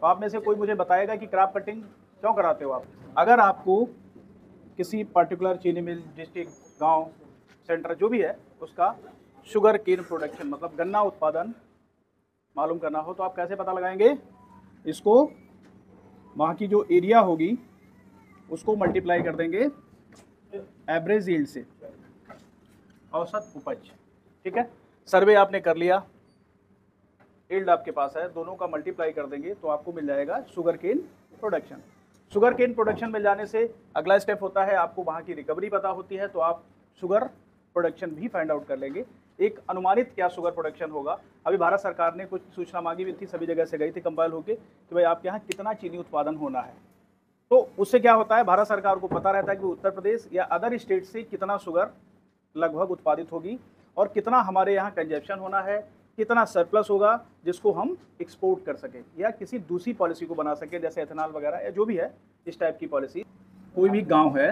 तो आप में से कोई मुझे बताएगा कि क्रॉप कटिंग क्यों कराते हो आप? अगर आपको किसी पर्टिकुलर चीनी मिल, डिस्ट्रिक्ट, गांव, सेंटर जो भी है उसका शुगर केन प्रोडक्शन मतलब गन्ना उत्पादन मालूम करना हो तो आप कैसे पता लगाएंगे? इसको वहाँ की जो एरिया होगी उसको मल्टीप्लाई कर देंगे एवरेज यील्ड से, औसत उपज। ठीक है, सर्वे आपने कर लिया, यील्ड आपके पास है, दोनों का मल्टीप्लाई कर देंगे तो आपको मिल जाएगा sugar cane production. Sugar cane production मिल जाने से अगला स्टेप होता है आपको वहाँ की रिकवरी पता होती है तो आप शुगर प्रोडक्शन भी फाइंड आउट कर लेंगे। एक अनुमानित क्या शुगर प्रोडक्शन होगा। अभी भारत सरकार ने कुछ सूचना मांगी हुई थी, सभी जगह से गई थी कंपाइल होके कि भाई आपके यहाँ कितना चीनी उत्पादन होना है। तो उससे क्या होता है, भारत सरकार को पता रहता है कि उत्तर प्रदेश या अदर स्टेट से कितना शुगर लगभग उत्पादित होगी और कितना हमारे यहाँ कंजप्शन होना है, कितना सरप्लस होगा जिसको हम एक्सपोर्ट कर सकें या किसी दूसरी पॉलिसी को बना सकें जैसे एथेनॉल वगैरह या जो भी है इस टाइप की पॉलिसी। कोई भी गांव है,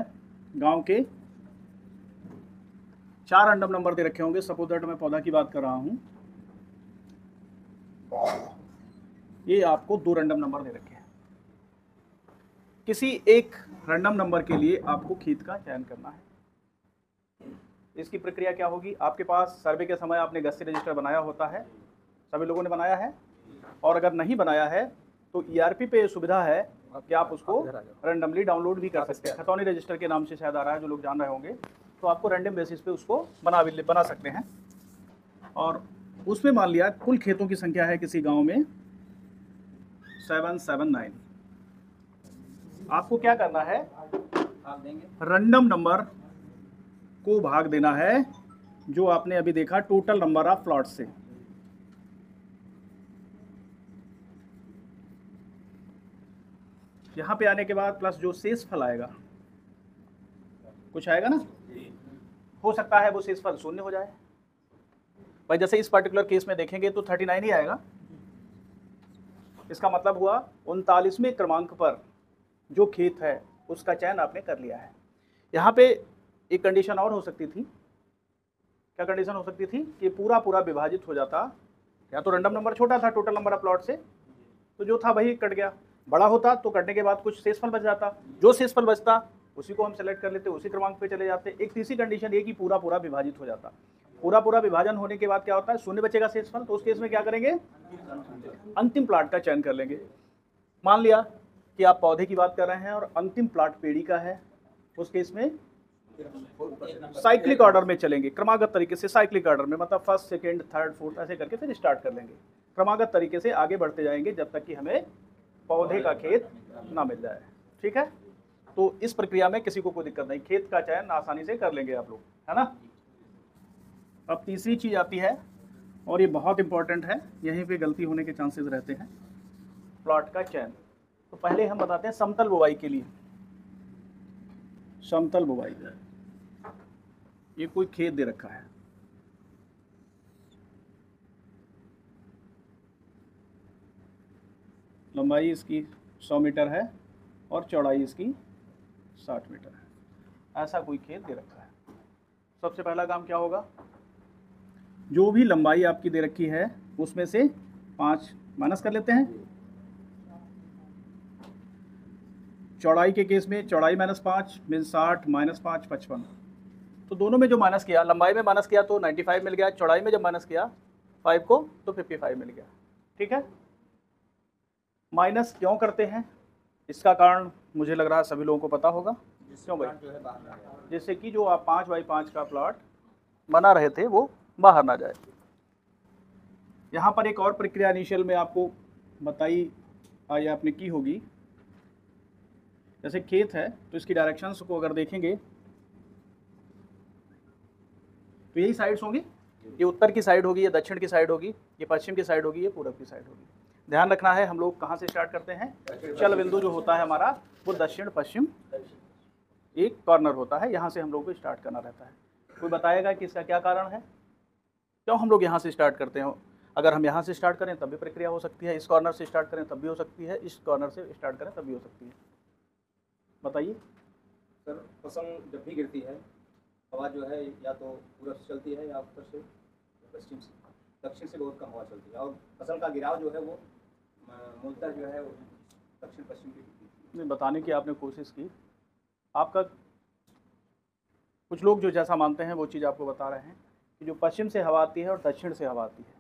गांव के 4 रैंडम नंबर दे रखे होंगे, सपोज दैट मैं पौधा की बात कर रहा हूं, ये आपको 2 रैंडम नंबर दे रखे हैं। किसी एक रैंडम नंबर के लिए आपको खेत का चयन करना है। इसकी प्रक्रिया क्या होगी? आपके पास सर्वे के समय आपने गस्ती रजिस्टर बनाया होता है, सभी लोगों ने बनाया है, और अगर नहीं बनाया है तो ईआरपी पे सुविधा है कि आप उसको रैंडमली डाउनलोड भी कर सकते हैं। खतौनी रजिस्टर के नाम से शायद आ रहा है, जो लोग जान रहे होंगे, तो आपको रैंडम बेसिस पे उसको बना सकते हैं। और उसमें मान लिया कुल खेतों की संख्या है किसी गांव में 779। आपको क्या करना है, रैंडम नंबर को भाग देना है जो आपने अभी देखा टोटल नंबर ऑफ प्लॉट से। यहां पे आने के बाद प्लस जो शेष फल आएगा, कुछ आएगा ना, हो सकता है वो शेष फल 0 हो जाए। भाई जैसे इस पर्टिकुलर केस में देखेंगे तो 39 ही आएगा। इसका मतलब हुआ 39वें क्रमांक पर जो खेत है उसका चयन आपने कर लिया है। यहाँ पे एक कंडीशन और हो सकती थी। क्या कंडीशन हो सकती थी कि पूरा पूरा विभाजित हो जाता, या तो रैंडम नंबर छोटा था टोटल नंबर ऑफ प्लॉट से, तो जो था वही कट गया। बड़ा होता तो कटने के बाद कुछ शेषफल बच जाता, जो शेषफल बचता उसी को हम सेलेक्ट कर लेते, उसी क्रमांक पे चले जाते। एक तीसरी कंडीशन ये कि पूरा पूरा विभाजित हो जाता। पूरा पूरा विभाजन होने के बाद क्या होता है, 0 बचेगा शेषफल, तो उस केस में क्या करेंगे, अंतिम प्लाट का चयन कर लेंगे। मान लिया कि आप पौधे की बात कर रहे हैं और अंतिम प्लाट पेड़ी का है, उस केस में साइक्लिक ऑर्डर में चलेंगे, क्रमागत तरीके से साइक्लिक ऑर्डर में, मतलब फर्स्ट, सेकंड, थर्ड, फोर्थ ऐसे करके फिर स्टार्ट कर लेंगे। क्रमागत तरीके से आगे बढ़ते जाएंगे जब तक कि हमें पौधे का खेत ना मिल जाए। ठीक है, तो इस प्रक्रिया में किसी को कोई दिक्कत नहीं, खेत का चयन आसानी से कर लेंगे आप लोग, है ना। अब तीसरी चीज आती है और ये बहुत इंपॉर्टेंट है, यहीं पे गलती होने के चांसेस रहते हैं, प्लॉट का चयन। तो पहले हम बताते हैं समतल बुवाई के लिए। समतल बुवाई, ये कोई खेत दे रखा है, लंबाई इसकी 100 मीटर है और चौड़ाई इसकी 60 मीटर है, ऐसा कोई खेत दे रखा है। सबसे पहला काम क्या होगा, जो भी लंबाई आपकी दे रखी है उसमें से 5 माइनस कर लेते हैं। चौड़ाई के केस में चौड़ाई -5 मीन 60 -5 55, तो दोनों में जो माइनस किया, लंबाई में माइनस किया तो 95 मिल गया, चौड़ाई में जब माइनस किया 5 को तो 55 मिल गया। ठीक है, माइनस क्यों करते हैं इसका कारण मुझे लग रहा है सभी लोगों को पता होगा। क्यों भाई? जैसे कि जो आप 5x5 का प्लॉट बना रहे थे वो बाहर ना जाए। यहाँ पर एक और प्रक्रिया इनिशियल में आपको बताई या आपने की होगी, जैसे खेत है तो इसकी डायरेक्शंस को अगर देखेंगे तो यही साइड्स होंगी, ये उत्तर की साइड होगी, ये दक्षिण की साइड होगी, ये पश्चिम की साइड होगी, ये पूरब की साइड होगी। ध्यान रखना है हम लोग कहाँ से स्टार्ट करते हैं, चल बिंदु जो होता है हमारा वो दक्षिण पश्चिम एक कॉर्नर होता है, यहाँ से हम लोग को स्टार्ट करना रहता है। कोई बताएगा कि इसका क्या कारण है, क्यों हम लोग यहाँ से स्टार्ट करते हैं? अगर हम यहाँ से स्टार्ट करें तब भी प्रक्रिया हो सकती है, इस कॉर्नर से स्टार्ट करें तब भी हो सकती है, इस कॉर्नर से स्टार्ट करें तब भी हो सकती है। बताइए सर। फसल जब भी गिरती है हवा जो है या तो पूरब से चलती है या उत्तर से, पश्चिम से, दक्षिण से बहुत कम हवा चलती है, और फसल का गिराव जो है वो मूलतः जो है वो दक्षिण पश्चिम की खेती। नहीं, बताने की आपने कोशिश की। आपका कुछ लोग जो जैसा मानते हैं वो चीज़ आपको बता रहे हैं कि जो पश्चिम से हवा आती है और दक्षिण से हवा आती है,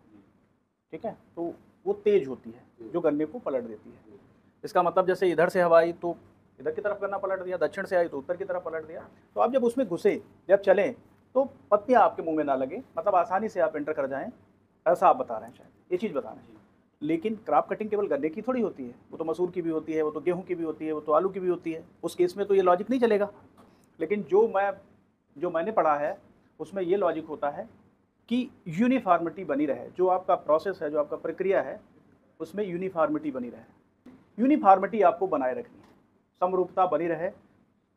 ठीक है, तो वो तेज होती है जो गन्ने को पलट देती है। इसका मतलब जैसे इधर से हवा आई तो इधर की तरफ गन्ना पलट दिया, दक्षिण से आई तो उत्तर की तरफ पलट दिया। तो आप जब उसमें घुसे, जब चलें, तो पत्तियाँ आपके मुंह में ना लगे, मतलब आसानी से आप एंटर कर जाएं, ऐसा आप बता रहे हैं, शायद ये चीज़ बता रहे हैं। लेकिन क्रॉप कटिंग केवल गन्ने की थोड़ी होती है, वो तो मसूर की भी होती है, वो तो गेहूँ की भी होती है, वो तो आलू की भी होती है। उस केस में तो ये लॉजिक नहीं चलेगा। लेकिन जो मैंने पढ़ा है उसमें ये लॉजिक होता है कि यूनिफॉर्मिटी बनी रहे, जो आपका प्रोसेस है, जो आपका प्रक्रिया है, उसमें यूनिफॉर्मिटी बनी रहे। यूनिफॉर्मिटी आपको बनाए रखनी है, समरूपता बनी रहे,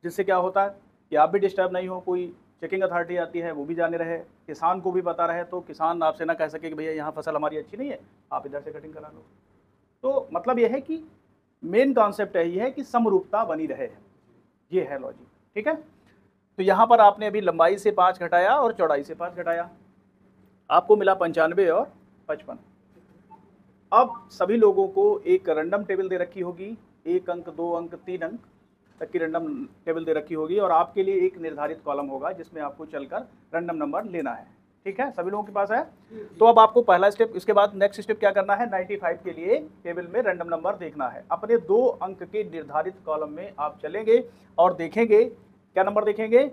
जिससे क्या होता है कि आप भी डिस्टर्ब नहीं हो, कोई चेकिंग अथॉरिटी आती है वो भी जाने रहे, किसान को भी पता रहे, तो किसान आपसे ना कह सके कि भैया यहाँ फसल हमारी अच्छी नहीं है, आप इधर से कटिंग करा लो। तो मतलब यह है कि मेन कॉन्सेप्ट यही है कि समरूपता बनी रहे, ये है लॉजिक, ठीक है। तो यहाँ पर आपने अभी लंबाई से 5 घटाया और चौड़ाई से 5 घटाया, आपको मिला 95 और 55। अब सभी लोगों को एक रैंडम टेबल दे रखी होगी, 1 अंक, 2 अंक, 3 अंक तक की रैंडम टेबल दे रखी होगी, और आपके लिए एक निर्धारित कॉलम होगा जिसमें आपको चलकर रैंडम नंबर लेना है, ठीक है। सभी लोगों के पास है। तो अब आपको पहला स्टेप, इसके बाद नेक्स्ट स्टेप क्या करना है, 95 के लिए टेबल में रैंडम नंबर देखना है। अपने 2 अंक के निर्धारित कॉलम में आप चलेंगे और देखेंगे, क्या नंबर देखेंगे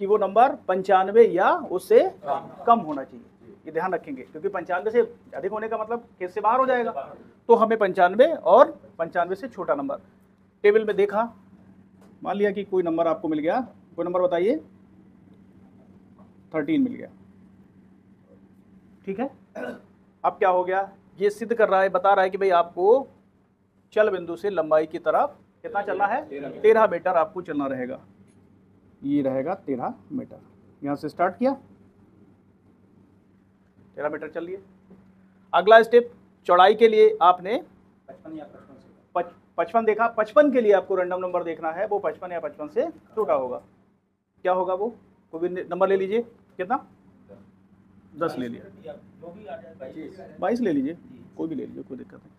कि वो नंबर 95 या उससे कम होना चाहिए। ये ध्यान रखेंगे, क्योंकि 95 से अधिक होने का मतलब केस से बाहर हो जाएगा। तो हमें 95 और 95 से छोटा नंबर टेबल में देखा, मान लिया कि कोई नंबर आपको मिल गया, कोई नंबर बताइए, 13 मिल गया, ठीक है। अब क्या हो गया, ये सिद्ध कर रहा है, बता रहा है कि भाई आपको चल बिंदु से लंबाई की तरफ कितना चलना है, 13 मीटर आपको चलना रहेगा। ये रहेगा 13 मीटर, यहाँ से स्टार्ट किया, 13 मीटर चल लिए। अगला स्टेप, चौड़ाई के लिए आपने 55 या 55 से 55 देखा, 55 के लिए आपको रैंडम नंबर देखना है, वो 55 या 55 से छोटा होगा। क्या होगा वो, कोई भी नंबर ले लीजिए, कितना, 10 ले लिया, 22 ले लीजिए, कोई भी ले लीजिए, कोई दिक्कत नहीं।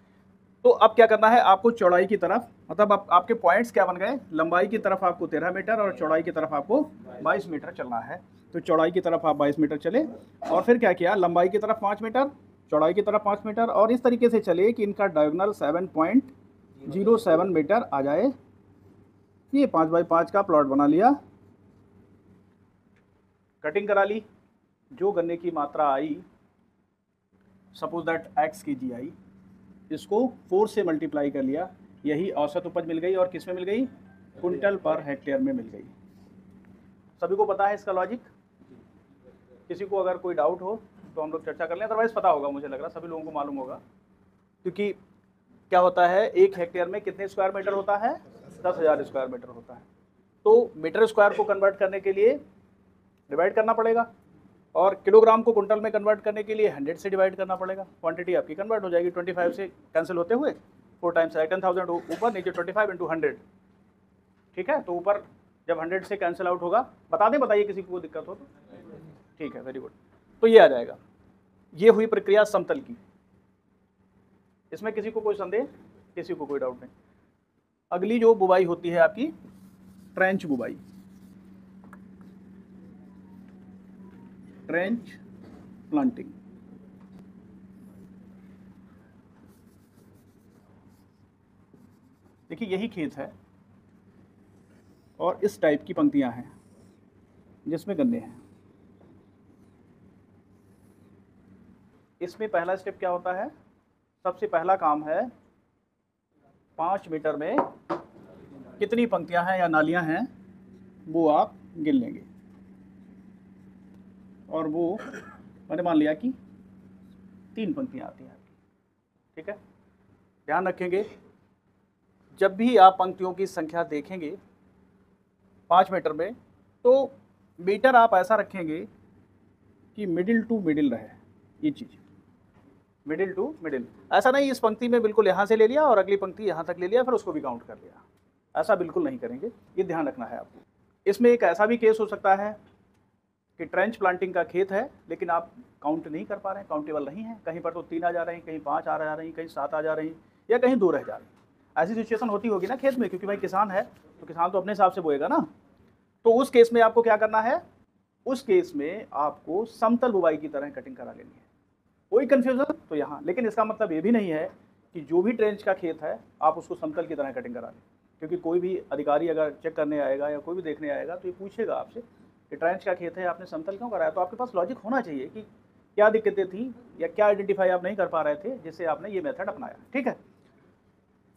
तो अब क्या करना है आपको, चौड़ाई की तरफ, मतलब आपके पॉइंट्स क्या बन गए, लंबाई की तरफ आपको 13 मीटर और चौड़ाई की तरफ आपको 22 मीटर चलना है। तो चौड़ाई की तरफ आप 22 मीटर चले, और फिर क्या किया, लंबाई की तरफ 5 मीटर, चौड़ाई की तरफ 5 मीटर, और इस तरीके से चले कि इनका डायगोनल 7.07 मीटर आ जाए। ये 5 बाई 5 का प्लॉट बना लिया, कटिंग करा ली, जो गन्ने की मात्रा आई, सपोज दैट x kg आई, इसको 4 से मल्टीप्लाई कर लिया, यही औसत उपज मिल गई, और किस में मिल गई, कुंटल पर हेक्टेयर में मिल गई। सभी को पता है इसका लॉजिक, किसी को अगर कोई डाउट हो तो हम लोग चर्चा कर लें, अदरवाइज पता होगा, मुझे लग रहा सभी लोगों को मालूम होगा। क्योंकि क्या होता है, 1 हेक्टेयर में कितने स्क्वायर मीटर होता है, 10,000 स्क्वायर मीटर होता है। तो मीटर स्क्वायर को कन्वर्ट करने के लिए डिवाइड करना पड़ेगा, और किलोग्राम को कुंटल में कन्वर्ट करने के लिए 100 से डिवाइड करना पड़ेगा। क्वांटिटी आपकी कन्वर्ट हो जाएगी, 25 से कैंसिल होते हुए 4 टाइम्स 10,000 ऊपर, नीचे 25 × 100, ठीक है। तो ऊपर जब 100 से कैंसिल आउट होगा, बता दें, बताइए किसी को दिक्कत हो तो, ठीक है, वेरी गुड। तो ये आ जाएगा। ये हुई प्रक्रिया समतल की, इसमें किसी को कोई संदेह, किसी को कोई डाउट नहीं। अगली जो बुवाई होती है आपकी, ट्रेंच बुवाई, ट्रेंच प्लांटिंग। देखिए यही खेत है, और इस टाइप की पंक्तियां हैं जिसमें गन्ने हैं। इसमें पहला स्टेप क्या होता है, सबसे पहला काम है 5 मीटर में कितनी पंक्तियां हैं या नालियां हैं वो आप गिन लेंगे, और वो मैंने मान लिया कि 3 पंक्तियां आती हैं आपकी, ठीक है। ध्यान रखेंगे, जब भी आप पंक्तियों की संख्या देखेंगे 5 मीटर में, तो मीटर आप ऐसा रखेंगे कि मिडिल टू मिडिल रहे, ये चीज़ मिडिल टू मिडिल। ऐसा नहीं इस पंक्ति में बिल्कुल यहाँ से ले लिया और अगली पंक्ति यहाँ तक ले लिया, फिर उसको भी काउंट कर लिया, ऐसा बिल्कुल नहीं करेंगे, ये ध्यान रखना है आपको। इसमें एक ऐसा भी केस हो सकता है कि ट्रेंच प्लांटिंग का खेत है, लेकिन आप काउंट नहीं कर पा रहे हैं, काउंटेबल नहीं है, कहीं पर तो 3 आ जा रही, कहीं 5 आ जा रही, कहीं 7 आ जा रही, या कहीं 2 रह जा रही है। ऐसी सिचुएशन होती होगी ना खेत में, क्योंकि भाई किसान है तो किसान तो अपने हिसाब से बोएगा ना। तो उस केस में आपको क्या करना है, उस केस में आपको समतल बुवाई की तरह कटिंग करा लेनी है। कोई कंफ्यूजन तो यहाँ, लेकिन इसका मतलब ये भी नहीं है कि जो भी ट्रेंच का खेत है आप उसको समतल की तरह कटिंग करा लें, क्योंकि कोई भी अधिकारी अगर चेक करने आएगा या कोई भी देखने आएगा तो ये पूछेगा आपसे कि ट्रेंच का खेत है आपने समतल क्यों कराया। तो आपके पास लॉजिक होना चाहिए कि क्या दिक्कतें थी या क्या आइडेंटिफाई आप नहीं कर पा रहे थे जिससे आपने ये मेथड अपनाया। ठीक है,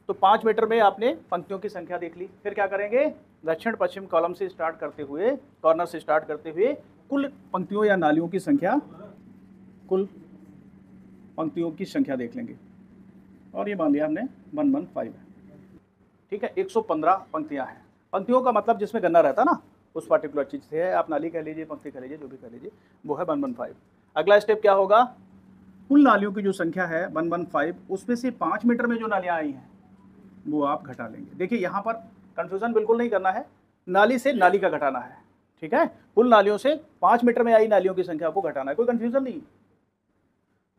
तो 5 मीटर में आपने पंक्तियों की संख्या देख ली। फिर क्या करेंगे, दक्षिण पश्चिम कॉलम से स्टार्ट करते हुए, कॉर्नर से स्टार्ट करते हुए कुल पंक्तियों या नालियों की संख्या, कुल पंक्तियों की संख्या देख लेंगे। और ये मान लिया हमने 115 है। ठीक है, 115 पंक्तियां हैं। पंक्तियों का मतलब जिसमें गन्ना रहता ना, उस पर्टिकुलर चीज़ से है, आप नाली कह लीजिए, पंक्ति कह लीजिए, जो भी कह लीजिए, वो है 115। अगला स्टेप क्या होगा, कुल नालियों की जो संख्या है 115, उसमें से 5 मीटर में जो नालियाँ आई हैं वो आप घटा लेंगे। देखिए यहाँ पर कंफ्यूजन बिल्कुल नहीं करना है, नाली से नाली का घटाना है। ठीक है, कुल नालियों से 5 मीटर में आई नालियों की संख्या को घटाना है, कोई कंफ्यूजन नहीं।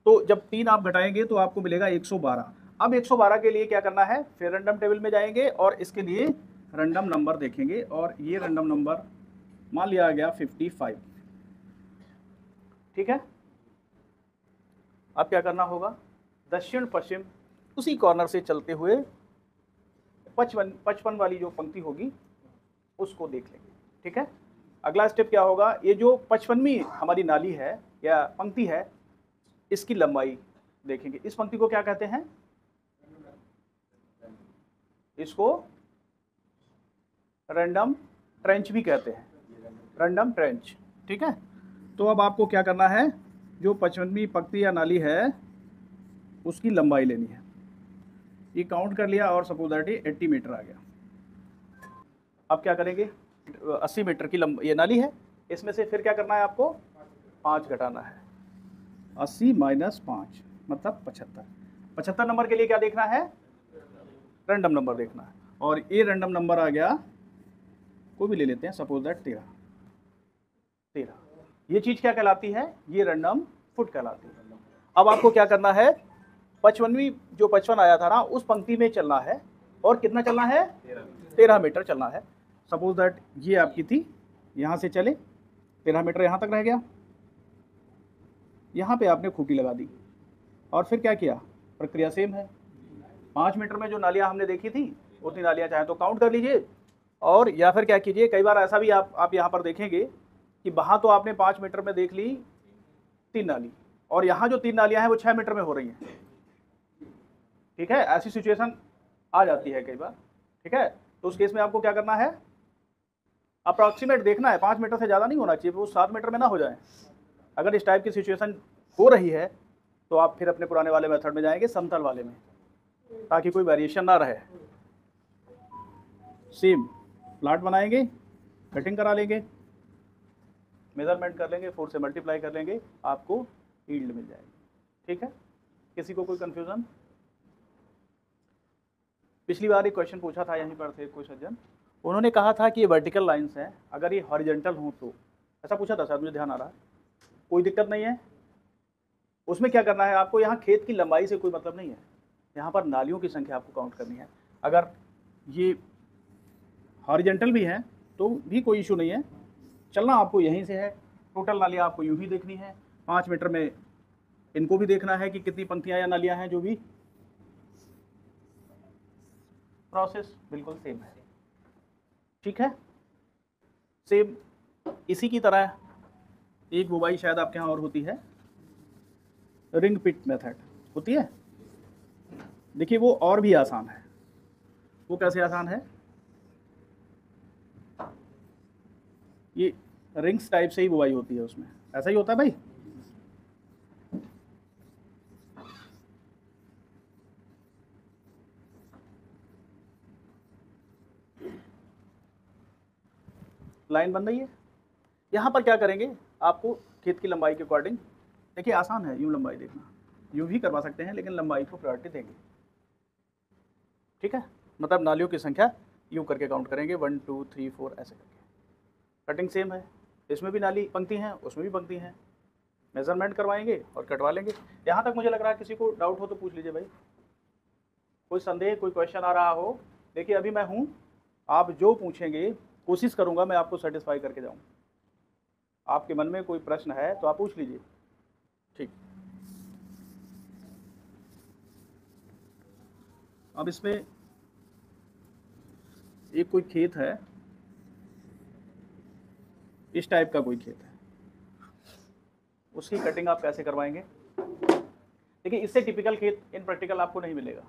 तो जब 3 आप घटाएंगे तो आपको मिलेगा 112। अब 112 के लिए क्या करना है, फिर रैंडम टेबल में जाएंगे और इसके लिए रैंडम नंबर देखेंगे, और ये रैंडम नंबर मान लिया गया 55। ठीक है, अब क्या करना होगा, दक्षिण पश्चिम उसी कॉर्नर से चलते हुए 55 वाली जो पंक्ति होगी उसको देख लेंगे। ठीक है, अगला स्टेप क्या होगा, ये जो 55वीं हमारी नाली है या पंक्ति है, इसकी लंबाई देखेंगे। इस पंक्ति को क्या कहते हैं, इसको रैंडम ट्रेंच भी कहते हैं, रैंडम ट्रेंच। ठीक है, तो अब आपको क्या करना है, जो 55वीं पंक्ति या नाली है उसकी लंबाई लेनी है। ये काउंट कर लिया और सपोज दैट 80 मीटर आ गया। अब क्या करेंगे, 80 मीटर की ये नाली है, इसमें से फिर क्या करना है, आपको 5 घटाना है। 80 - 5 मतलब 75। 75 नंबर के लिए क्या देखना है, रैंडम नंबर देखना है, और ये रैंडम नंबर आ गया, कोई भी ले लेते हैं, सपोज दैट 13। ये चीज़ क्या कहलाती है, ये रैंडम फुट कहलाती है। अब आपको क्या करना है, 55वीं जो 55 आया था ना, उस पंक्ति में चलना है, और कितना चलना है, 13 मीटर चलना है। सपोज दैट ये आपकी थी, यहाँ से चले 13 मीटर यहाँ तक रह गया, यहाँ पे आपने खूंटी लगा दी, और फिर क्या किया, प्रक्रिया सेम है। 5 मीटर में जो नालियाँ हमने देखी थी उतनी नालियाँ चाहे तो काउंट कर लीजिए, और या फिर क्या कीजिए, कई बार ऐसा भी आप यहाँ पर देखेंगे कि वहाँ तो आपने 5 मीटर में देख ली 3 नाली, और यहाँ जो 3 नालियाँ हैं वो 6 मीटर में हो रही हैं। ठीक है, ऐसी सिचुएशन आ जाती है कई बार। ठीक है, तो उस केस में आपको क्या करना है, अप्रॉक्सीमेट देखना है, 5 मीटर से ज़्यादा नहीं होना चाहिए, वो 7 मीटर में ना हो जाए। अगर इस टाइप की सिचुएशन हो रही है तो आप फिर अपने पुराने वाले मेथड में जाएंगे, समतल वाले में, ताकि कोई वेरिएशन ना रहे। सेम प्लाट बनाएंगे, कटिंग करा लेंगे, मेजरमेंट कर लेंगे, 4 से मल्टीप्लाई कर लेंगे, आपको यील्ड मिल जाएगी। ठीक है, किसी को कोई कंफ्यूजन? पिछली बार एक क्वेश्चन पूछा था, यहीं पर थे कोई सज्जन, उन्होंने कहा था कि ये वर्टिकल लाइंस हैं, अगर ये हॉरिजॉन्टल हों तो, ऐसा पूछा था शायद, मुझे ध्यान आ रहा है। कोई दिक्कत नहीं है, उसमें क्या करना है आपको, यहाँ खेत की लंबाई से कोई मतलब नहीं है, यहाँ पर नालियों की संख्या आपको काउंट करनी है। अगर ये हॉरिजॉन्टल भी है तो भी कोई इशू नहीं है, चलना आपको यहीं से है। टोटल नालियाँ आपको यूँ ही देखनी है, 5 मीटर में इनको भी देखना है कि कितनी पंक्तियाँ या नालियाँ हैं, जो भी प्रोसेस बिल्कुल सेम है। ठीक है, सेम इसी की तरह एक बुवाई शायद आपके यहाँ और होती है, रिंग पिट मेथड होती है। देखिए वो और भी आसान है। वो कैसे आसान है, ये रिंग्स टाइप से ही बुवाई होती है, उसमें ऐसा ही होता है भाई। लाइन बन रही है। यहाँ पर क्या करेंगे, आपको खेत की लंबाई के अकॉर्डिंग, देखिए आसान है, यूँ लंबाई देखना, यूँ भी करवा सकते हैं, लेकिन लंबाई को प्रायोरिटी देंगे। ठीक है, मतलब नालियों की संख्या यूँ करके काउंट करेंगे, 1 2 3 4 ऐसे करके। कटिंग सेम है, इसमें भी नाली पंक्ति हैं, उसमें भी पंक्ति हैं, मेजरमेंट करवाएंगे और कटवा लेंगे। यहाँ तक मुझे लग रहा है किसी को डाउट हो तो पूछ लीजिए भाई। कोई संदेह, कोई क्वेश्चन आ रहा हो? देखिए अभी मैं हूँ, आप जो पूछेंगे कोशिश करूँगा मैं आपको सेटिस्फाई करके जाऊँ। आपके मन में कोई प्रश्न है तो आप पूछ लीजिए। ठीक, अब इसमें एक कोई खेत है, इस टाइप का कोई खेत है, उसकी कटिंग आप कैसे करवाएंगे? देखिए इससे टिपिकल खेत इन प्रैक्टिकल आपको नहीं मिलेगा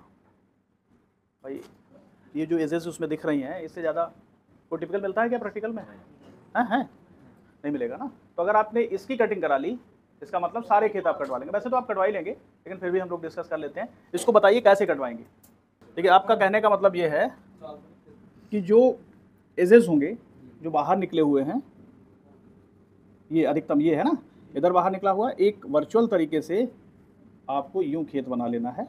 भाई। ये जो एजेस उसमें दिख रही हैं, इससे ज़्यादा कोई टिपिकल मिलता है क्या प्रैक्टिकल में? है नहीं मिलेगा ना। तो अगर आपने इसकी कटिंग करा ली, इसका मतलब सारे खेत आप कटवा लेंगे। वैसे तो आप कटवा ही लेंगे, लेकिन फिर भी हम लोग डिस्कस कर लेते हैं। इसको बताइए कैसे कटवाएंगे। देखिए आपका कहने का मतलब ये है कि जो एजेस होंगे जो बाहर निकले हुए हैं, ये अधिकतम ये है ना, इधर बाहर निकला हुआ, एक वर्चुअल तरीके से आपको यूं खेत बना लेना है।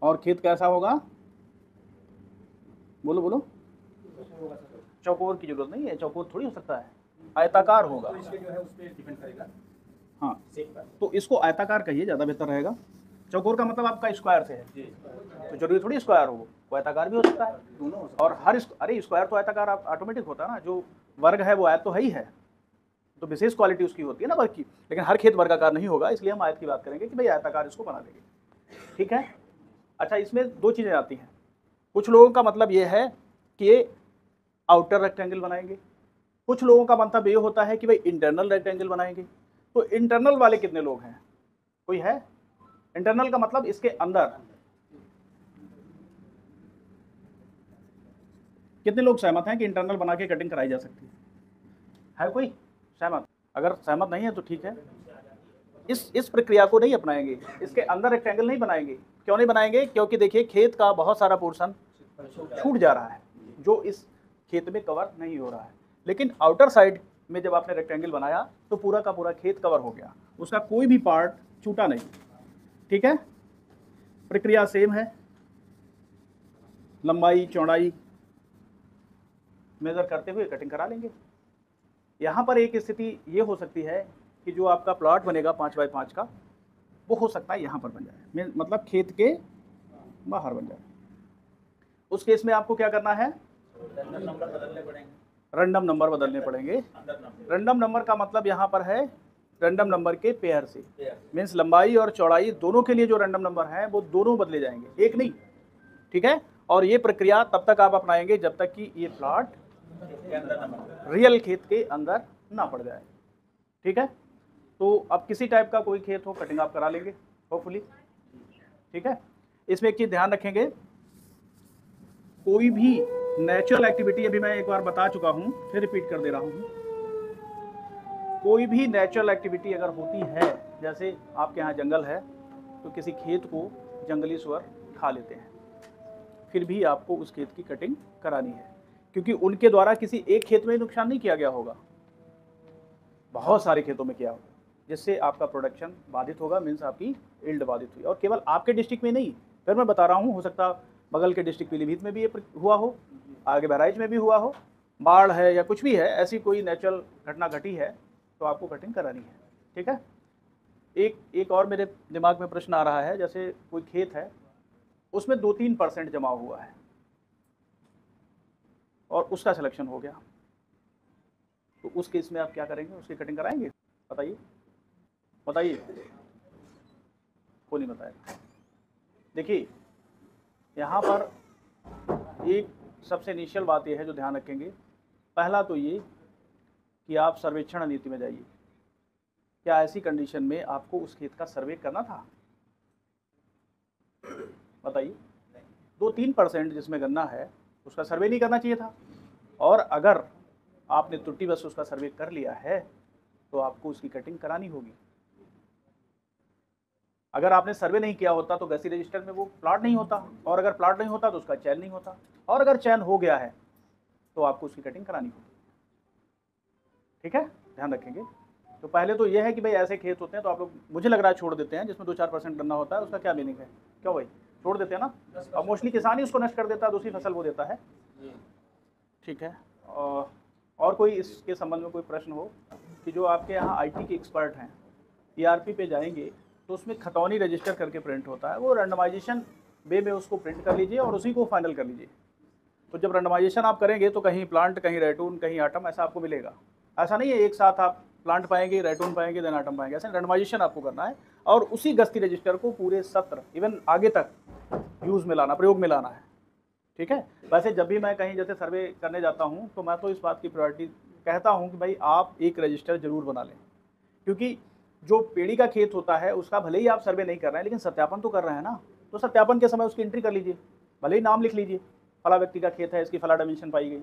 और खेत कैसा होगा? बोलो बोलो। चौकोर की जरूरत नहीं है, चौकोर थोड़ी हो सकता है, आयताकार होगा। इसके जो है उस पर डिपेंड करेगा। हाँ, तो इसको आयताकार कहिए, ज़्यादा बेहतर रहेगा। चौकोर का मतलब आपका स्क्वायर से है, तो जरूरी थोड़ी स्क्वायर हो, वो आयताकार भी हो सकता है दोनों। और अरे स्क्वायर तो आयताकार ऑटोमेटिक होता है ना, जो वर्ग है वो आयत तो है ही है, तो विशेष क्वालिटी उसकी होती है ना वर्ग की। लेकिन हर खेत वर्गाकार नहीं होगा, इसलिए हम आयत की बात करेंगे कि भाई आयताकार इसको बना देंगे। ठीक है। अच्छा, इसमें दो चीज़ें आती हैं। कुछ लोगों का मतलब ये है कि ये आउटर रेक्टेंगल बनाएंगे, कुछ लोगों का मतलब ये होता है कि भाई इंटरनल रेक्टेंगल बनाएंगे। तो इंटरनल वाले कितने लोग हैं? कोई है? इंटरनल का मतलब इसके अंदर कितने लोग सहमत हैं कि इंटरनल बना के कटिंग कराई जा सकती है कोई सहमत? अगर सहमत नहीं है तो ठीक है, इस प्रक्रिया को नहीं अपनाएंगे, इसके अंदर रेक्टेंगल नहीं बनाएंगे। क्यों नहीं बनाएंगे? क्योंकि देखिए खेत का बहुत सारा पोर्शन छूट जा रहा है जो इस खेत में कवर नहीं हो रहा है। लेकिन आउटर साइड में जब आपने रेक्टेंगल बनाया तो पूरा का पूरा खेत कवर हो गया, उसका कोई भी पार्ट छूटा नहीं। ठीक है, प्रक्रिया सेम है, लंबाई चौड़ाई मेजर करते हुए कटिंग करा लेंगे। यहाँ पर एक स्थिति ये हो सकती है कि जो आपका प्लॉट बनेगा 5 बाई 5 का, वो हो सकता है यहाँ पर बन जाए, मतलब खेत के बाहर बन जाए। उस केस में आपको क्या करना है? रैंडम नंबर बदलने पड़ेंगे। रैंडम नंबर का मतलब यहाँ पर है रैंडम नंबर के पेयर से, मीन्स लंबाई और चौड़ाई दोनों के लिए जो रैंडम नंबर हैं वो दोनों बदले जाएंगे, एक नहीं। ठीक है, और ये प्रक्रिया तब तक आप अपनाएंगे जब तक कि ये प्लॉट रियल खेत के अंदर ना पड़ जाए। ठीक है, तो अब किसी टाइप का कोई खेत हो, कटिंग आप करा लेंगे होपफुली। ठीक है, इसमें एक चीज़ ध्यान रखेंगे, कोई भी नेचुरल एक्टिविटी, अभी मैं एक बार बता चुका हूँ फिर रिपीट कर दे रहा हूँ, कोई भी नेचुरल एक्टिविटी अगर होती है, जैसे आपके यहाँ जंगल है तो किसी खेत को जंगली सुअर खा लेते हैं, फिर भी आपको उस खेत की कटिंग करानी है, क्योंकि उनके द्वारा किसी एक खेत में नुकसान नहीं किया गया होगा, बहुत सारे खेतों में किया होगा, जिससे आपका प्रोडक्शन बाधित होगा, मीन्स आपकी यील्ड बाधित हुई। और केवल आपके डिस्ट्रिक्ट में नहीं, फिर मैं बता रहा हूँ, हो सकता बगल के डिस्ट्रिक्ट पीलीभीत में भी ये हुआ हो, आगे बहराइच में भी हुआ हो, बाढ़ है या कुछ भी है, ऐसी कोई नेचुरल घटना घटी है तो आपको कटिंग करानी है। ठीक है, एक और मेरे दिमाग में प्रश्न आ रहा है, जैसे कोई खेत है उसमें 2-3% जमा हुआ है और उसका सिलेक्शन हो गया, तो उस केस में आप क्या करेंगे? उसकी कटिंग कराएंगे? बताइए बताइए, कोई नहीं बताएगा। देखिए यहाँ पर एक सबसे इनिशियल बात यह है जो ध्यान रखेंगे, पहला तो ये कि आप सर्वेक्षण नीति में जाइए। क्या ऐसी कंडीशन में आपको उस खेत का सर्वे करना था? बताइए। 2-3% जिसमें गन्ना है उसका सर्वे नहीं करना चाहिए था, और अगर आपने त्रुटिवश उसका सर्वे कर लिया है तो आपको उसकी कटिंग करानी होगी। अगर आपने सर्वे नहीं किया होता तो गैसी रजिस्टर में वो प्लॉट नहीं होता, और अगर प्लॉट नहीं होता तो उसका चयन नहीं होता, और अगर चयन हो गया है तो आपको उसकी कटिंग करानी होगी। ठीक है, ध्यान रखेंगे। तो पहले तो ये है कि भाई ऐसे खेत होते हैं तो आप लोग मुझे लग रहा है छोड़ देते हैं, जिसमें 2-4% गन्ना होता है, उसका क्या मीनिंग है? क्यों भाई छोड़ देते हैं ना? और मोस्टली किसान ही उसको नष्ट कर देता है, दूसरी फसल वो देता है। ठीक है, और कोई इसके संबंध में कोई प्रश्न हो कि जो आपके यहाँ IT के एक्सपर्ट हैं, ERP पे जाएंगे तो उसमें खतौनी रजिस्टर करके प्रिंट होता है, वो रैंडमाइजेशन वे में उसको प्रिंट कर लीजिए और उसी को फाइनल कर लीजिए। तो जब रैंडमाइजेशन आप करेंगे तो कहीं प्लांट, कहीं रेटून, कहीं आटम, ऐसा आपको मिलेगा। ऐसा नहीं है एक साथ आप प्लांट पाएंगे, रेटून पाएंगे, देन आटम पाएंगे, ऐसा रैंडमाइजेशन आपको करना है और उसी गस्ती रजिस्टर को पूरे सत्र इवन आगे तक यूज़ में लाना, प्रयोग में लाना है। ठीक है। वैसे जब भी मैं कहीं जैसे सर्वे करने जाता हूँ तो मैं तो इस बात की प्रायोरिटी कहता हूँ कि भाई आप एक रजिस्टर जरूर बना लें, क्योंकि जो पेड़ी का खेत होता है उसका भले ही आप सर्वे नहीं कर रहे हैं लेकिन सत्यापन तो कर रहे हैं ना, तो सत्यापन के समय उसकी एंट्री कर लीजिए, भले ही नाम लिख लीजिए फला व्यक्ति का खेत है, इसकी फला डायमेंशन पाई गई,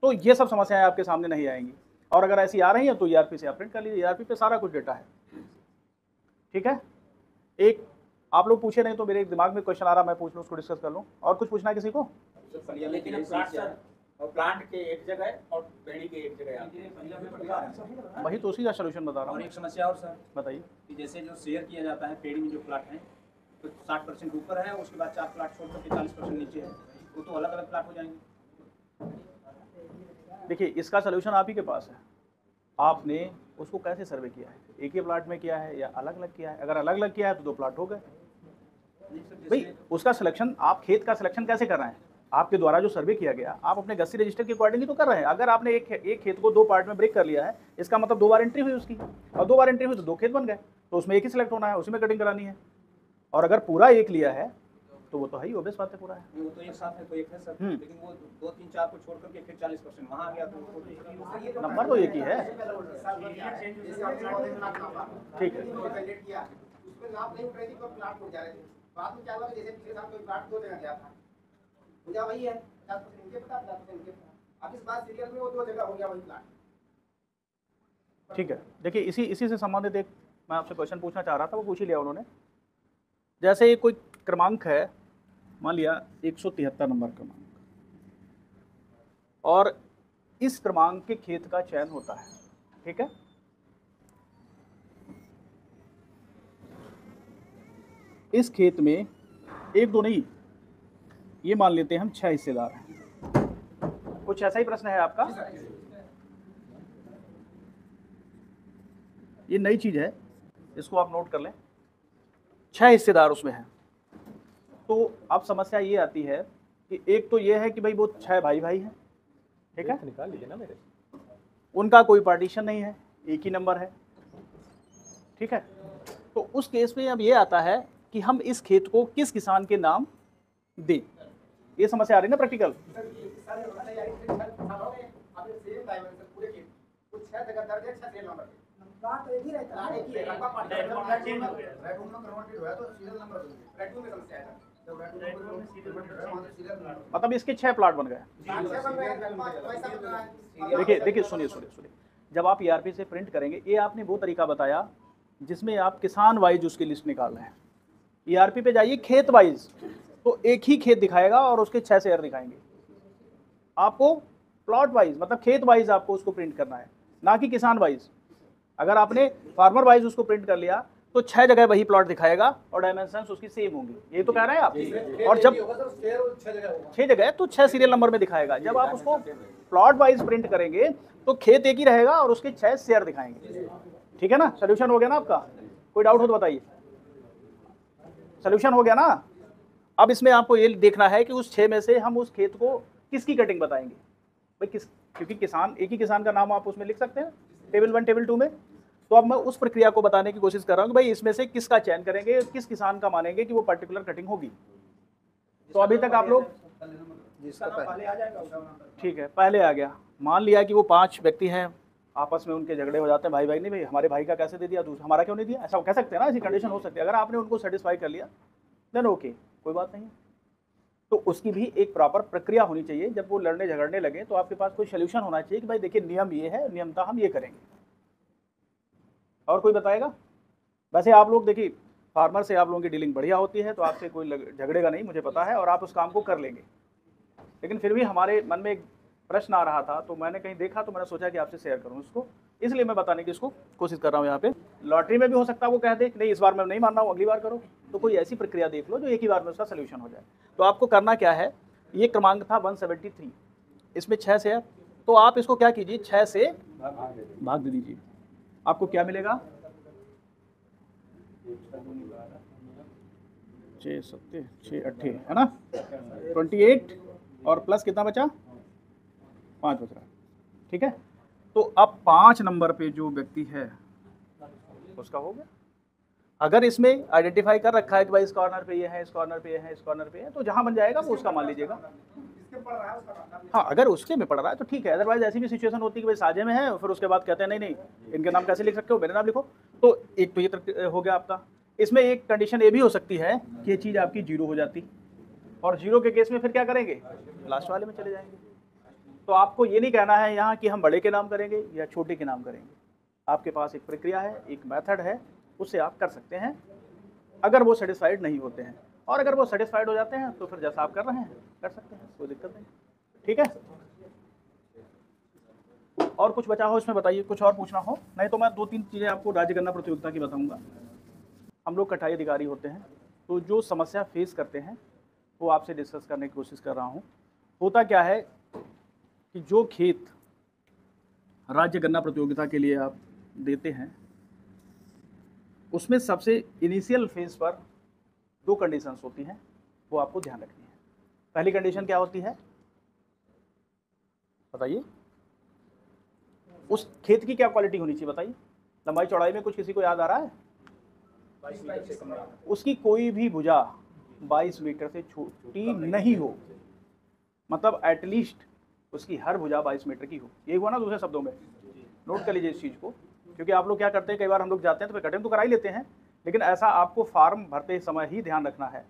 तो ये सब समस्याएं आपके सामने नहीं आएंगी। और अगर ऐसी आ रही हैं तो ईआरपी से आप प्रिंट कर लीजिए, ईआरपी पे सारा कुछ डेटा है। ठीक है। एक आप लोग पूछे नहीं तो मेरे दिमाग में क्वेश्चन आ रहा, मैं पूछ लूँ, उसको डिस्कस कर लूँ। और कुछ पूछना है किसी को? लेकिन प्लांट के एक जगह और पेड़ी के एक जगह, वही तो उसी का सोल्यूशन बता रहा हूँ। और एक समस्या और सर बताइए कि जैसे जो शेयर किया जाता है पेड़ी में जो प्लाट है तो 60% ऊपर है, उसके बाद 4 प्लाट छोड़ करके 40% नीचे है, वो तो अलग अलग प्लाट हो जाएंगे। देखिए इसका सोल्यूशन आप ही के पास है, आपने उसको कैसे सर्वे किया है, एक ही प्लाट में किया है या अलग अलग किया है? अगर अलग अलग किया है तो 2 प्लाट हो गए भाई। उसका सिलेक्शन, आप खेत का सिलेक्शन कैसे कर रहे हैं? आपके द्वारा जो सर्वे किया गया आप अपने गस्ती रजिस्टर के अकॉर्डिंग ही तो कर रहे हैं। अगर आपने एक खेत को 2 पार्ट में ब्रेक कर लिया है, इसका मतलब 2 बार एंट्री हुई उसकी, और 2 बार एंट्री हुई तो 2 खेत बन गए, तो उसमें एक ही सिलेक्ट होना है, उसी में कटिंग करानी है। और अगर पूरा एक लिया है तो वो तो है ही, ओबियस बात है, पूरा है। वो तो एक साथ है तो एक है सर, लेकिन वो 2, 3, 4 को छोड़ करके फिर 40% वहाँ आ गया तो नंबर तो एक ही है। ठीक है। उसमें नाम नहीं उठ रही थी तो प्लाट उठ जा रहे थे। बाद में क्या हुआ कि जैसे पिछले साल कोई प्लाट 2 जगह गया था, मुझे वही है 50% इनके पता, 50% इनके पता। अब इस बार सीरियल में वो 2 जगह हो गया वही प्लाट। ठीक है। देखिए इसी से संबंधित एक मैं आपसे क्वेश्चन पूछना चाह रहा था, वो पूछ ही लिया उन्होंने। जैसे कोई क्रमांक है, मान लिया 173 नंबर क्रमांक, और इस क्रमांक के खेत का चयन होता है। ठीक है। इस खेत में 1, 2 नहीं, ये मान लेते हैं हम 6 हिस्सेदार हैं। कुछ ऐसा ही प्रश्न है आपका? ये नई चीज है, इसको आप नोट कर लें। 6 हिस्सेदार उसमें हैं। तो अब समस्या ये आती है कि एक तो ये है कि भाई वो 6 भाई हैं। ठीक है। निकाल लीजिए ना मेरे, उनका कोई पार्टीशन नहीं है, एक ही नंबर है। ठीक है। तो उस केस में अब ये आता है कि हम इस खेत को किस किसान के नाम दें। ये समस्या आ रही है ना प्रैक्टिकल। मतलब इसके 6 प्लाट बन गए। देखिए सुनिए, जब आप ईआरपी से प्रिंट करेंगे, ये आपने वो तरीका बताया जिसमें आप किसान वाइज उसकी लिस्ट निकाल रहे हैं। ईआरपी पे जाइए खेत वाइज, तो एक ही खेत दिखाएगा और उसके 6 शेयर दिखाएंगे। आपको प्लॉट वाइज मतलब खेत वाइज आपको उसको प्रिंट करना है, ना कि किसान वाइज। अगर आपने फार्मर वाइज उसको प्रिंट कर लिया तो 6 जगह वही प्लॉट दिखाएगा और डायमेंशंस उसकी सेम होंगी। ये तो कह रहे हैं आप। और जब 6 जगह तो 6 सीरियल नंबर में दिखाएगा। जब आप उसको प्लॉट वाइज प्रिंट करेंगे तो खेत एक ही रहेगा और उसके 6 शेयर दिखाएंगे। ठीक है ना? सोल्यूशन हो गया ना आपका? कोई डाउट हो तो बताइए। सोल्यूशन हो गया ना? अब इसमें आपको ये देखना है कि उस 6 में से हम उस खेत को किसकी कटिंग बताएंगे भाई, किस, क्योंकि किसान, एक ही किसान का नाम आप उसमें लिख सकते हैं टेबल 1 टेबल 2 में। तो अब मैं उस प्रक्रिया को बताने की कोशिश कर रहा हूँ कि भाई इसमें से किसका चयन करेंगे, किस किसान का मानेंगे कि वो पर्टिकुलर कटिंग होगी। तो अभी तक आप लोग पहले आ जाएगा। ठीक है, पहले आ गया। मान लिया कि वो 5 व्यक्ति हैं, आपस में उनके झगड़े हो जाते हैं, भाई नहीं भाई हमारे भाई का कैसे दे दिया, दूसरा हमारा क्यों नहीं दिया, ऐसा कह सकते हैं ना, ऐसी कंडीशन हो सकती है। अगर आपने उनको सेटिस्फाई कर लिया देन ओके, कोई बात नहीं है। तो उसकी भी एक प्रॉपर प्रक्रिया होनी चाहिए। जब वो लड़ने झगड़ने लगे तो आपके पास कोई सोल्यूशन होना चाहिए कि भाई देखिए नियम ये है, नियमता हम ये करेंगे। और कोई बताएगा? वैसे आप लोग देखिए फार्मर से आप लोगों की डीलिंग बढ़िया होती है, तो आपसे कोई झगड़ेगा नहीं, मुझे पता है, और आप उस काम को कर लेंगे। लेकिन फिर भी हमारे मन में एक प्रश्न आ रहा था, तो मैंने कहीं देखा तो मैंने सोचा कि आपसे शेयर करूं इसको, इसलिए मैं बताने की इसको कोशिश कर रहा हूं। यहाँ पे लॉटरी में भी हो सकता है वो कह दे नहीं इस बार मैं नहीं मान रहा हूँ, अगली बार करो। तो कोई ऐसी प्रक्रिया देख लो जो एक ही बार में उसका सोल्यूशन हो जाए। तो आपको करना क्या है, ये क्रमांक था 173, इसमें 6 से है, तो आप इसको क्या कीजिए 6 से भाग दे दीजिए। आपको क्या मिलेगा? 6 7 6 8 है ना, 28 और प्लस कितना बचा, 5 बच रहा है। ठीक है, तो अब 5 नंबर पे जो व्यक्ति है उसका हो गया। अगर इसमें आइडेंटिफाई कर रखा है कि भाई इस कॉर्नर पे ये है, इस कॉर्नर पे ये है, इस कॉर्नर पे है, तो जहां बन जाएगा वो उसका मान लीजिएगा। हाँ, अगर उसके में पड़ रहा है तो ठीक है, अदरवाइज ऐसी भी सिचुएशन होती है कि भाई साझे में है और फिर उसके बाद कहते हैं नहीं नहीं इनके नाम कैसे लिख सकते हो, मेरे नाम लिखो। तो एक तो ये हो गया आपका। इसमें एक कंडीशन ये भी हो सकती है कि ये चीज़ आपकी 0 हो जाती, और 0 के केस में फिर क्या करेंगे, लास्ट वाले में चले जाएंगे। तो आपको ये नहीं कहना है यहाँ कि हम बड़े के नाम करेंगे या छोटे के नाम करेंगे। आपके पास एक प्रक्रिया है, एक मेथड है, उससे आप कर सकते हैं अगर वो सेटिस्फाइड नहीं होते हैं। और अगर वो सेटिस्फाइड हो जाते हैं तो फिर जैसा आप कर रहे हैं कर सकते हैं, कोई दिक्कत नहीं। ठीक है, और कुछ बचा हो इसमें बताइए, कुछ और पूछना हो, नहीं तो मैं 2-3 चीज़ें आपको राज्य गन्ना प्रतियोगिता की बताऊंगा। हम लोग कटाई अधिकारी होते हैं, तो जो समस्या फेस करते हैं वो आपसे डिस्कस करने की कोशिश कर रहा हूँ। होता क्या है कि जो खेत राज्य गन्ना प्रतियोगिता के लिए आप देते हैं उसमें सबसे इनिशियल फेज पर 2 कंडीशंस होती हैं, वो आपको ध्यान रखनी है। पहली कंडीशन क्या होती है बताइए, उस खेत की क्या क्वालिटी होनी चाहिए बताइए, लंबाई चौड़ाई में कुछ किसी को याद आ रहा है? 22 मीटर से कम। उसकी कोई भी भुजा 22 मीटर से छोटी नहीं हो, मतलब एटलीस्ट उसकी हर भुजा 22 मीटर की हो। ये हुआ ना दूसरे शब्दों में, नोट कर लीजिए इस चीज़ को, क्योंकि आप लोग क्या करते हैं, कई बार हम लोग जाते हैं तो फिर कटिंग तो करा ही लेते हैं, लेकिन ऐसा आपको फार्म भरते समय ही ध्यान रखना है।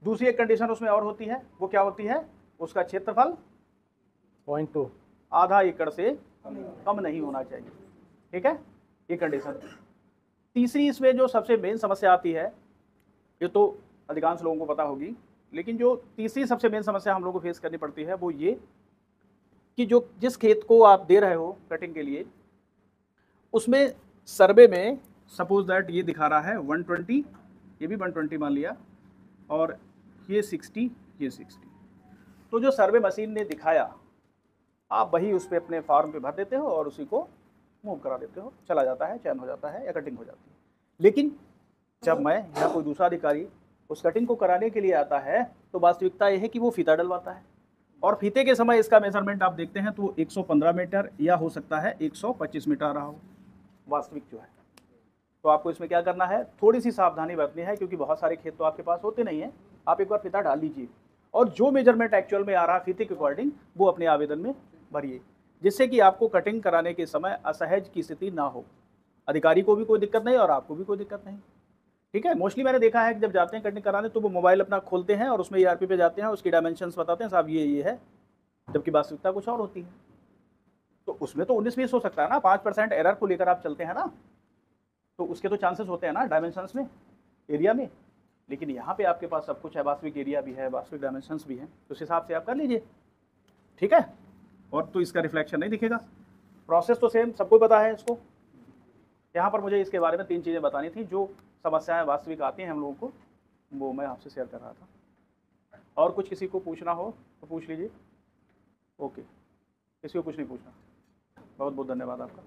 दूसरी एक कंडीशन उसमें और होती है, वो क्या होती है, उसका क्षेत्रफल 0.2 आधा एकड़ से कम नहीं होना चाहिए। ठीक है, ये कंडीशन। तीसरी इसमें जो सबसे मेन समस्या आती है, ये तो अधिकांश लोगों को पता होगी, लेकिन जो तीसरी सबसे मेन समस्या हम लोगों को फेस करनी पड़ती है वो ये कि जो जिस खेत को आप दे रहे हो कटिंग के लिए, उसमें सर्वे में सपोज दैट ये दिखा रहा है 120, ये भी 120 मान लिया, और ये 60, ये 60। तो जो सर्वे मशीन ने दिखाया आप वही उस पर अपने फार्म पे भर देते हो और उसी को मूव करा देते हो, चला जाता है, चयन हो जाता है या कटिंग हो जाती है। लेकिन जब मैं या कोई दूसरा अधिकारी उस कटिंग को कराने के लिए आता है तो वास्तविकता यह है कि वो फीता डलवाता है, और फीते के समय इसका मेजरमेंट आप देखते हैं तो 115 मीटर या हो सकता है 125 मीटर आ रहा हो वास्तविक जो है। तो आपको इसमें क्या करना है, थोड़ी सी सावधानी बरतनी है, क्योंकि बहुत सारे खेत तो आपके पास होते नहीं हैं। आप एक बार फीता डाल लीजिए और जो मेजरमेंट एक्चुअल में आ रहा है फीते के अकॉर्डिंग वो अपने आवेदन में भरिए, जिससे कि आपको कटिंग कराने के समय असहज की स्थिति ना हो, अधिकारी को भी कोई दिक्कत नहीं और आपको भी कोई दिक्कत नहीं। ठीक है, मोस्टली मैंने देखा है कि जब जाते हैं कटिंग कराने तो वो मोबाइल अपना खोलते हैं और उसमें ERP पे जाते हैं, उसकी डायमेंशंस बताते हैं, साहब ये है, जबकि वास्तविकता कुछ और होती है। तो उसमें तो 19-20 हो सकता है ना, 5% एरर को लेकर आप चलते हैं ना, तो उसके तो चांसेस होते हैं ना डायमेंशंस में, एरिया में। लेकिन यहाँ पे आपके पास सब कुछ है, वास्तविक एरिया भी है, वास्तविक डायमेंशंस भी हैं, तो उस हिसाब से आप कर लीजिए। ठीक है, और तो इसका रिफ्लेक्शन नहीं दिखेगा। प्रोसेस तो सेम सबको पता है इसको। यहाँ पर मुझे इसके बारे में 3 चीज़ें बतानी थी, जो समस्याएं वास्तविक आती हैं हम लोगों को, वो मैं आपसे शेयर कर रहा था। और कुछ किसी को पूछना हो तो पूछ लीजिए। ओके, किसी को कुछ नहीं पूछना। बहुत बहुत धन्यवाद आपका।